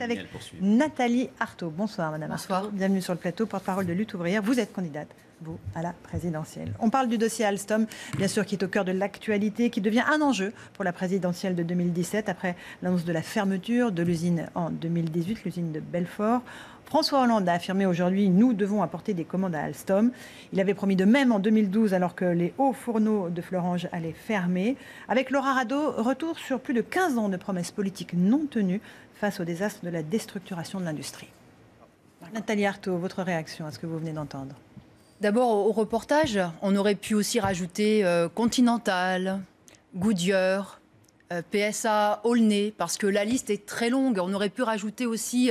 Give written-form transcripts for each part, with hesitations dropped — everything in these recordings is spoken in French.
est avec Nathalie Arthaud. Bonsoir Madame Bonsoir. Arthaud, bienvenue sur le plateau, porte-parole de Lutte ouvrière. Vous êtes candidate, vous, à la présidentielle. On parle du dossier Alstom, bien sûr, qui est au cœur de l'actualité, qui devient un enjeu pour la présidentielle de 2017, après l'annonce de la fermeture de l'usine en 2018, l'usine de Belfort. François Hollande a affirmé aujourd'hui « Nous devons apporter des commandes à Alstom ». Il avait promis de même en 2012, alors que les hauts fourneaux de Florange allaient fermer. Avec Laura Rado, retour sur plus de 15 ans de promesses politiques non tenues face au désastre de la déstructuration de l'industrie. Nathalie Arthaud, votre réaction à ce que vous venez d'entendre? D'abord, au reportage, on aurait pu aussi rajouter Continental, Goodyear, PSA, Aulnay, parce que la liste est très longue. On aurait pu rajouter aussi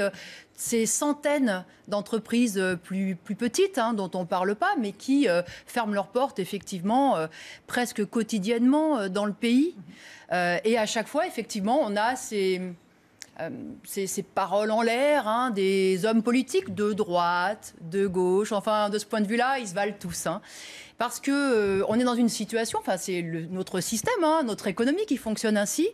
ces centaines d'entreprises plus petites, dont on ne parle pas, mais qui ferment leurs portes, effectivement, presque quotidiennement dans le pays. Et à chaque fois, effectivement, on a ces paroles en l'air, des hommes politiques de droite, de gauche. Enfin, de ce point de vue-là, ils se valent tous. Parce qu'on est dans une situation, enfin c'est notre système, notre économie qui fonctionne ainsi,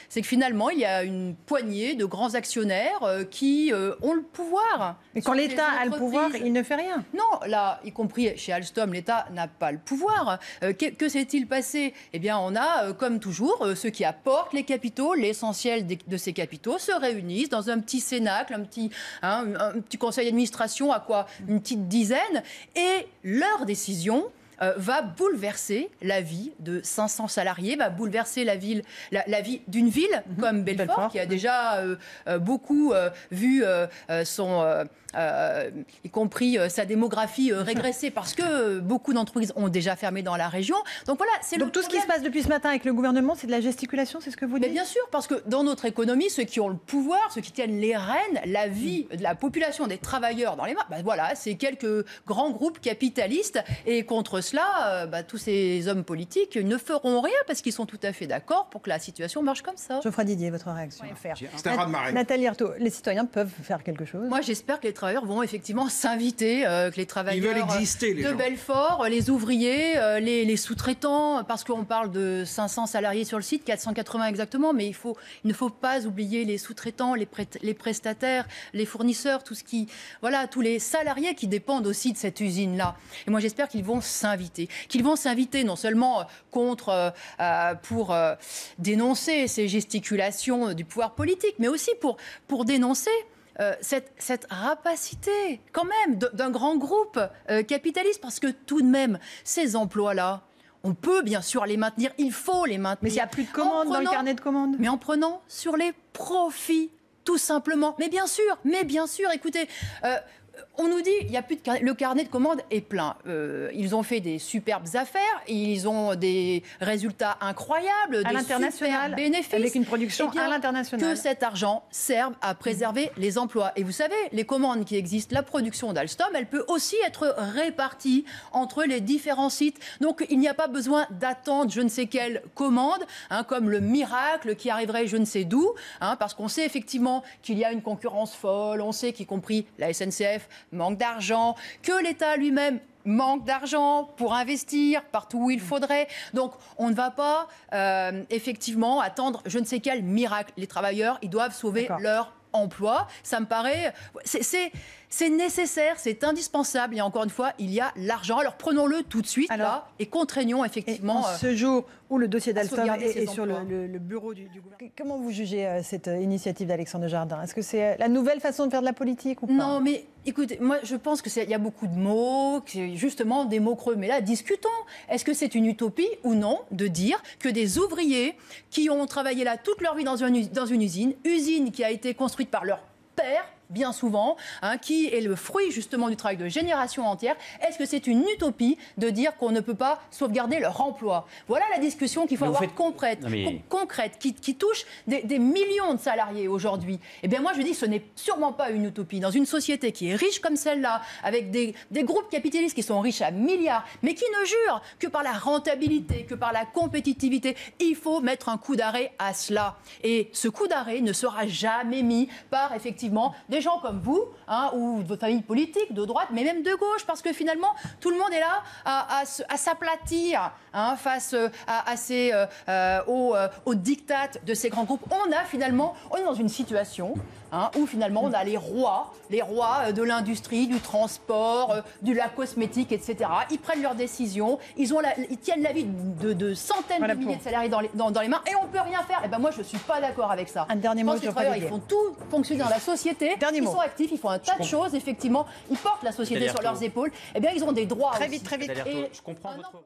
c'est que finalement il y a une poignée de grands actionnaires qui ont le pouvoir. Mais quand l'État a le pouvoir, il ne fait rien. Non, là, y compris chez Alstom, l'État n'a pas le pouvoir. Que s'est-il passé? Eh bien, on a, comme toujours, ceux qui apportent les capitaux, l'essentiel de ces capitaux, se réunissent dans un petit cénacle, un petit conseil d'administration à quoi? Une petite dizaine, et leur décision va bouleverser la vie de 500 salariés, va bouleverser la vie d'une ville comme Belfort, qui a déjà beaucoup vu y compris sa démographie régresser, parce que beaucoup d'entreprises ont déjà fermé dans la région. Donc voilà, c'est le tout ce qui se passe depuis ce matin avec le gouvernement, c'est de la gesticulation, c'est ce que vous dites? Mais bien sûr, parce que dans notre économie, ceux qui ont le pouvoir, ceux qui tiennent les rênes, la vie de la population, des travailleurs dans les mains, voilà, c'est quelques grands groupes capitalistes. Et contre cela, tous ces hommes politiques ne feront rien, parce qu'ils sont tout à fait d'accord pour que la situation marche comme ça. Geoffroy Didier, votre réaction? C'est un raz-de-marée. Nathalie Arthaud, les citoyens peuvent faire quelque chose? Moi, j'espère que les travailleurs vont effectivement s'inviter, que les travailleurs Ils veulent exister, les de gens. Belfort, les ouvriers, les sous-traitants, parce qu'on parle de 500 salariés sur le site, 480 exactement, mais il ne faut pas oublier les sous-traitants, les prestataires, les fournisseurs, tous les salariés qui dépendent aussi de cette usine-là. Et moi, j'espère qu'ils vont s'inviter non seulement pour dénoncer ces gesticulations du pouvoir politique, mais aussi pour dénoncer cette rapacité, quand même, d'un grand groupe capitaliste, parce que tout de même, ces emplois-là, on peut bien sûr les maintenir, il faut les maintenir. Mais il n'y a plus de commandes dans le carnet de commandes. Mais en prenant sur les profits, tout simplement. Mais bien sûr, écoutez... on nous dit qu'il n'y a plus de le carnet de commandes est plein. Ils ont fait des superbes affaires, ils ont des résultats incroyables, à des l'international, super bénéfices. avec une production à l'international. Que cet argent serve à préserver les emplois. Et vous savez, les commandes qui existent, la production d'Alstom, elle peut aussi être répartie entre les différents sites. Donc il n'y a pas besoin d'attendre je ne sais quelle commande, comme le miracle qui arriverait je ne sais d'où, parce qu'on sait effectivement qu'il y a une concurrence folle, on sait qu'y compris la SNCF manque d'argent, que l'État lui-même manque d'argent pour investir partout où il faudrait. Donc, on ne va pas effectivement attendre je ne sais quel miracle. Les travailleurs, ils doivent sauver leur emploi. Ça me paraît... C'est nécessaire, c'est indispensable. Et encore une fois, il y a l'argent. Alors, prenons-le tout de suite, là, et contraignons effectivement... ce jour où le dossier d'Alstom est sur le bureau du gouvernement. Comment vous jugez cette initiative d'Alexandre Jardin? Est-ce que c'est la nouvelle façon de faire de la politique ou pas? Non, mais écoutez, moi je pense qu'il y a beaucoup de mots, justement des mots creux. Mais là, discutons. Est-ce que c'est une utopie ou non de dire que des ouvriers qui ont travaillé là toute leur vie dans une usine qui a été construite par leur père, bien souvent, qui est le fruit justement du travail de génération entière. Est-ce que c'est une utopie de dire qu'on ne peut pas sauvegarder leur emploi? Voilà la discussion qu'il faut avoir concrète, qui touche des millions de salariés aujourd'hui. Eh bien moi je dis que ce n'est sûrement pas une utopie. Dans une société qui est riche comme celle-là, avec des groupes capitalistes qui sont riches à milliards, mais qui ne jurent que par la rentabilité, que par la compétitivité, il faut mettre un coup d'arrêt à cela. Et ce coup d'arrêt ne sera jamais mis par effectivement des des gens comme vous, ou de votre famille politique, de droite, mais même de gauche, parce que finalement, tout le monde est là à s'aplatir face aux diktats de ces grands groupes. On est dans une situation où finalement on a les rois de l'industrie, du transport, de la cosmétique, etc. Ils prennent leurs décisions, ils tiennent la vie de centaines de milliers de salariés dans les mains et on ne peut rien faire. Et ben moi je ne suis pas d'accord avec ça. Un dernier mot, les travailleurs, ils font tout fonctionner dans la société, ils sont actifs, ils font un tas de choses, effectivement, ils portent la société sur leurs épaules. Eh bien ils ont des droits très aussi. vite. Je comprends votre...